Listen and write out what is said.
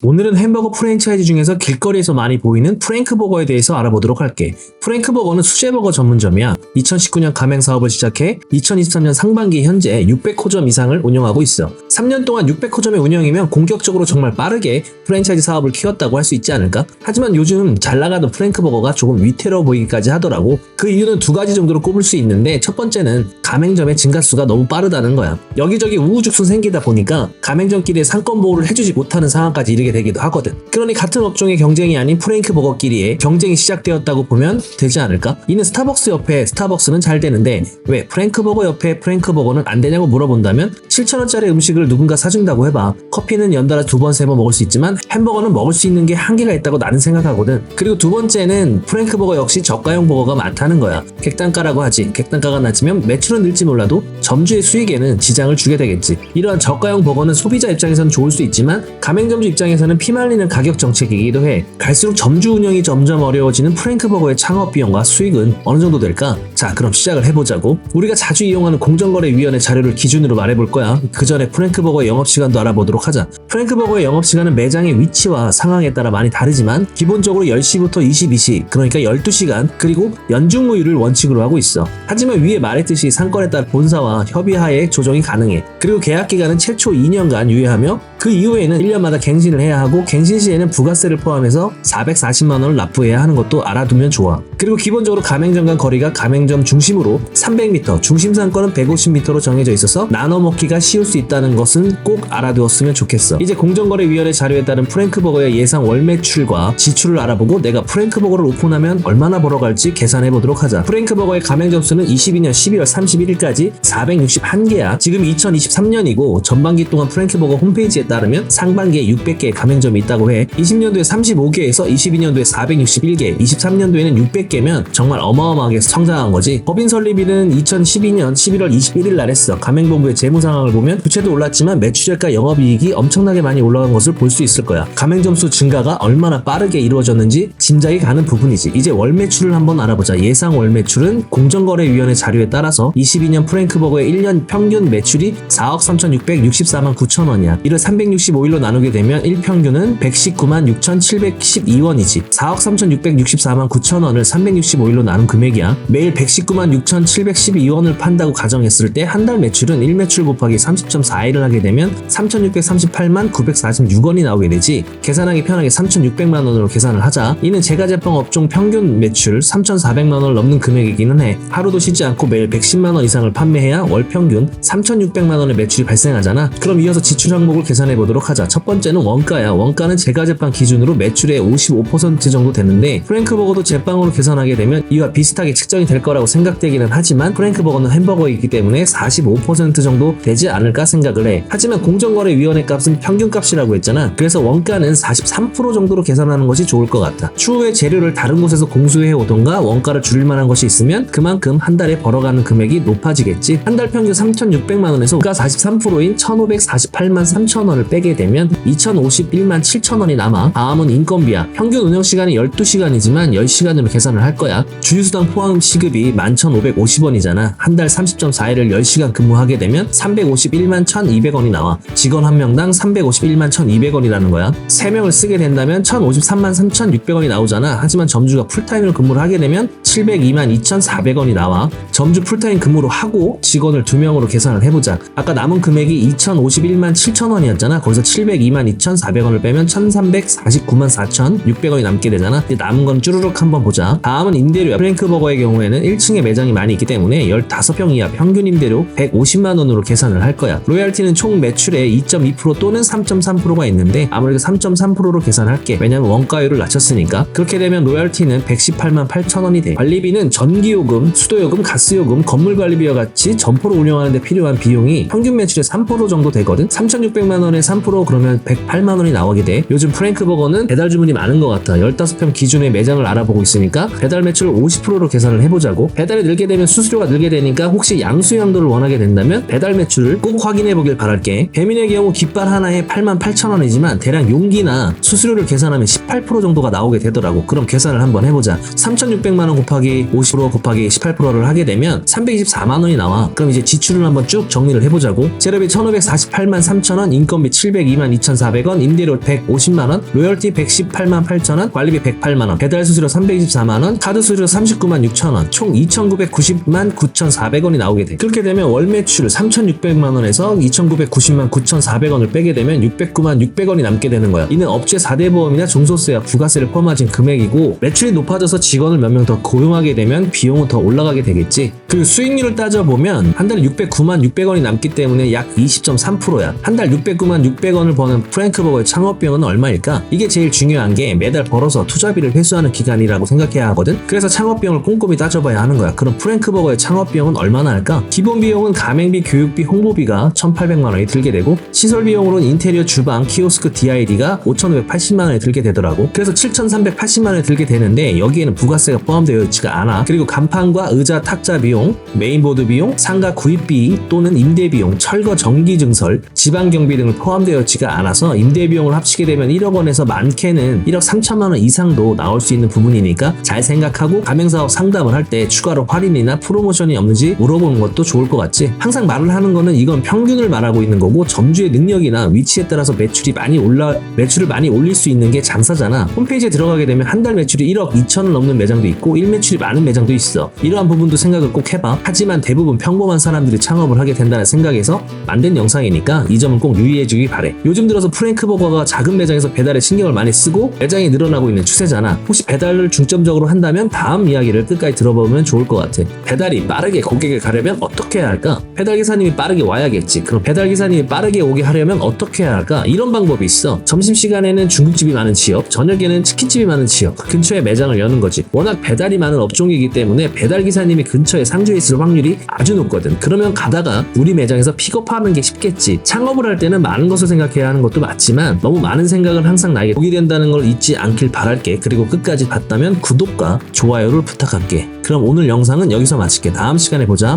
오늘은 햄버거 프랜차이즈 중에서 길거리에서 많이 보이는 프랭크버거에 대해서 알아보도록 할게. 프랭크버거는 수제버거 전문점이야. 2019년 가맹 사업을 시작해 2023년 상반기 현재 600호점 이상을 운영하고 있어. 3년 동안 600호점의 운영이면 공격적으로 정말 빠르게 프랜차이즈 사업을 키웠다고 할 수 있지 않을까? 하지만 요즘 잘 나가던 프랭크버거가 조금 위태로워 보이기까지 하더라고. 그 이유는 두 가지 정도로 꼽을 수 있는데, 첫 번째는 가맹점의 증가수가 너무 빠르다는 거야. 여기저기 우후죽순 생기다 보니까 가맹점끼리의 상권 보호를 해주지 못하는 상황까지 이르게 되기도 하거든. 그러니 같은 업종의 경쟁이 아닌 프랭크버거끼리의 경쟁이 시작되었다고 보면 되지 않을까? 이는 스타벅스 옆에 스타벅스는 잘 되는데 왜 프랭크버거 옆에 프랭크버거는 안 되냐고 물어본다면, 7,000원짜리 음식을 누군가 사준다고 해봐. 커피는 연달아 2번, 3번 먹을 수 있지만 햄버거는 먹을 수 있는 게 한계가 있다고 나는 생각하거든. 그리고 두 번째는 프랭크버거 역시 저가형 버거가 많다는 거야. 객단가라고 하지. 객단가가 낮으면 매출은 늘지 몰라도 점주의 수익에는 지장을 주게 되겠지. 이러한 저가형 버거는 소비자 입장에서는 좋을 수 있지만 가맹점주 입장에서는 피말리는 가격 정책이기도 해. 갈수록 점주 운영이 점점 어려워지는 프랭크버거의 창업 비용과 수익은 어느 정도 될까? 자, 그럼 시작을 해보자고. 우리가 자주 이용하는 공정거래위원회 자료를 기준으로 말해볼 거야. 그 전에 프랭크버거의 영업시간도 알아보도록 하자. 프랭크버거의 영업시간은 매장의 위치와 상황에 따라 많이 다르지만 기본적으로 10시부터 22시, 그러니까 12시간, 그리고 연중무휴를 원칙으로 하고 있어. 하지만 위에 말했듯이 상권에 따라 본사와 협의하에 조정이 가능해. 그리고 계약기간은 최초 2년간 유예하며 그 이후에는 1년마다 갱신을 해야 하고, 갱신 시에는 부가세를 포함해서 440만 원을 납부해야 하는 것도 알아두면 좋아. 그리고 기본적으로 가맹점 간 거리가 가맹점 중심으로 300m, 중심 상권은 150m로 정해져 있어서 나눠 먹기가 쉬울 수 있다는 것은 꼭 알아두었으면 좋겠어. 이제 공정거래위원회 자료에 따른 프랭크버거의 예상 월 매출과 지출을 알아보고 내가 프랭크버거를 오픈하면 얼마나 벌어갈지 계산해보도록 하자. 프랭크버거의 가맹점 수는 22년 12월 31일까지 461개야. 지금 2023년이고 전반기 동안 프랭크버거 홈페이지에 따르면 상반기에 600개의 가맹점이 있다고 해. 20년도에 35개에서 22년도에 461개, 23년도에는 600개면 정말 어마어마하게 성장한 거지. 법인 설립일은 2012년 11월 21일 날 했어. 가맹본부의 재무 상황을 보면 부채도 올랐지만 매출액과 영업이익이 엄청나게 많이 올라간 것을 볼 수 있을 거야. 가맹점 수 증가가 얼마나 빠르게 이루어졌는지 짐작이 가는 부분이지. 이제 월 매출을 한번 알아보자. 예상 월 매출은 공정거래위원회 자료에 따라서 22년 프랭크버거의 1년 평균 매출이 4억 3,664만 9천 원이야. 이를 365일로 나누게 되면 1평균은 119만 6,712원이지. 4억 3,664만 9천 원을 365일로 나눈 금액이야. 매일 119만 6,712원을 판다고 가정했을 때 한 달 매출은 1매출 곱하기 30.4일을 하게 되면 3,638만 946원이 나오게 되지. 계산하기 편하게 3,600만 원으로 계산을 하자. 이는 제과제빵 업종 평균 매출 3,400만 원을 넘는 금액이기는 해. 하루도 쉬지 않고 매일 110만 원 이상을 판매해야 월 평균 3,600만 원의 매출이 발생하잖아. 그럼 이어서 지출 항목을 계산해 보도록 하자. 첫 번째는 원가야. 원가는 제과제빵 기준으로 매출의 55% 정도 되는데, 프랭크버거도 제빵으로 계산하게 되면 이와 비슷하게 측정이 될 거라고 생각되기는 하지만 프랭크버거는 햄버거이기 때문에 45% 정도 되지 않을까 생각을 해. 하지만 공정거래위원회 값은 평균값이라고 했잖아. 그래서 원가는 43% 정도로 계산하는 것이 좋을 것 같아. 추후에 재료를 다른 곳에서 공수해 오던가 원가를 줄일 만한 것이 있으면 그만큼 한 달에 벌어가는 금액이 높아지겠지. 한 달 평균 3,600만 원에서 원가 43%인 1,548만 3천 원을 빼게 되면 2,051만 7천 원이 남아. 다음은 인건비야. 평균 운영시간이 12시간이지만 10시간으로 계산을 할 거야. 주휴수당 포함 시급이 11,550원이잖아. 한 달 30.4일을 10시간 근무하게 되면 351만 1,200원이 나와. 직원 한 명당 351만 1,200원이라는 거야. 3명을 쓰게 된다면 1,053만 3,600원이 나오잖아. 하지만 점주가 풀타임을 근무를 하게 되면 702만 2,400원이 나와. 점주 풀타임 근무로 하고 직원을 2명으로 계산을 해보자. 아까 남은 금액이 2,051만 7천원이었잖아. 거기서 702만 2,400원을 빼면 1,349만 4,600원이 남게 되잖아. 이제 남은 건 쭈루룩 한번 보자. 다음은 임대료야. 프랭크버거의 경우에는 1층에 매장이 많이 있기 때문에 15평 이하 평균 임대료 150만 원으로 계산을 할 거야. 로열티는 총 매출의 2.2% 또는 3.3%가 있는데 아무래도 3.3%로 계산할게. 왜냐면 원가율을 낮췄으니까. 그렇게 되면 로열티는 118만 8천 원이 돼. 관리비는 전기요금, 수도요금, 가스요금, 건물관리비와 같이 점포를 운영하는 데 필요한 비용이 평균 매출의 3% 정도 되거든. 3,600만 원에 3% 그러면 108만 원이 나오게 돼. 요즘 프랭크버거는 배달 주문이 많은 것 같아. 15평 기준의 매장을 알아보고 있으니까 배달 매출을 50%로 계산을 해보자고. 배달이 늘게 되면 수수료가 늘게 되니까 혹시 양수양도를 원하게 된다면 배달 매출을 꼭 확인해보길 바랄게. 배민의 경우 깃발 하나에 8만 8천 원이지만 대략 용기나 수수료를 계산하면 18% 정도가 나오게 되더라고. 그럼 계산을 한번 해보자. 3,600만 원 곱하기 50% 곱하기 18%를 하게 되면 324만 원이 나와. 그럼 이제 지출을 한번 쭉 정리를 해보자고. 재료비 1,548만 3천 원, 인건비 인건비 702만 2,400원, 임대료 150만원, 로열티 118만 8천원, 관리비 108만원, 배달 수수료 324만원, 카드 수수료 39만 6천원, 총 2,990만 9,400원이 나오게 돼. 그렇게 되면 월 매출 3,600만원에서 2,990만 9,400원을 빼게 되면 609만 600원이 남게 되는 거야. 이는 업체 4대 보험이나 종소세와 부가세를 포함하진 금액이고, 매출이 높아져서 직원을 몇 명 더 고용하게 되면 비용은 더 올라가게 되겠지. 그리고 수익률을 따져보면 한 달에 609만 600원이 남기 때문에 약 20.3%야. 한 달 609만 600원을 버는 프랭크버거의 창업비용은 얼마일까? 이게 제일 중요한 게 매달 벌어서 투자비를 회수하는 기간이라고 생각해야 하거든. 그래서 창업비용을 꼼꼼히 따져봐야 하는 거야. 그럼 프랭크버거의 창업비용은 얼마나 할까? 기본 비용은 가맹비, 교육비, 홍보비가 1,800만 원이 들게 되고, 시설 비용으로는 인테리어, 주방, 키오스크, DID가 5,580만 원이 들게 되더라고. 그래서 7,380만 원이 들게 되는데 여기에는 부가세가 포함되어 있지가 않아. 그리고 간판과 의자, 탁자 비용, 메인보드 비용, 상가 구입비 또는 임대 비용, 철거, 정기 증설, 지방 경비 등을 포함되어 있지가 않아서 임대 비용을 합치게 되면 1억 원에서 많게는 1억 3천만 원 이상도 나올 수 있는 부분이니까 잘 생각하고 가맹사업 상담을 할 때 추가로 할인이나 프로모션이 없는지 물어보는 것도 좋을 것 같지. 항상 말을 하는 거는 이건 평균을 말하고 있는 거고, 점주의 능력이나 위치에 따라서 매출을 많이 올릴 수 있는 게 장사잖아. 홈페이지에 들어가게 되면 한 달 매출이 1억 2천을 넘는 매장도 있고 일매출이 많은 매장도 있어. 이러한 부분도 생각을 꼭 해봐. 하지만 대부분 평범한 사람들이 창업을 하게 된다는 생각에서 만든 영상이니까 이 점은 꼭 유의해주기 바래. 요즘 들어서 프랭크버거가 작은 매장에서 배달에 신경을 많이 쓰고 매장이 늘어나고 있는 추세잖아. 혹시 배달을 중점적으로 한다면 다음 이야기를 끝까지 들어보면 좋을 것 같아. 배달이 빠르게 고객을 가려면 어떻게 해야 할까? 배달 기사님이 빠르게 와야겠지. 그럼 배달 기사님이 빠르게 오게 하려면 어떻게 해야 할까? 이런 방법이 있어. 점심시간에는 중국집이 많은 지역, 저녁에는 치킨집이 많은 지역 근처에 매장을 여는 거지. 워낙 배달이 많은 업종이기 때문에 배달 기사님이 근처에 상주에 있을 확률이 아주 높거든. 그러면 가다가 우리 매장에서 픽업하는 게 쉽겠지. 창업을 할 때는 많은 것을 생각해야 하는 것도 맞지만 너무 많은 생각을 항상 나에게 오게 된다는 걸 잊지 않길 바랄게. 그리고 끝까지 봤다면 구독과 좋아요를 부탁할게. 그럼 오늘 영상은 여기서 마칠게. 다음 시간에 보자.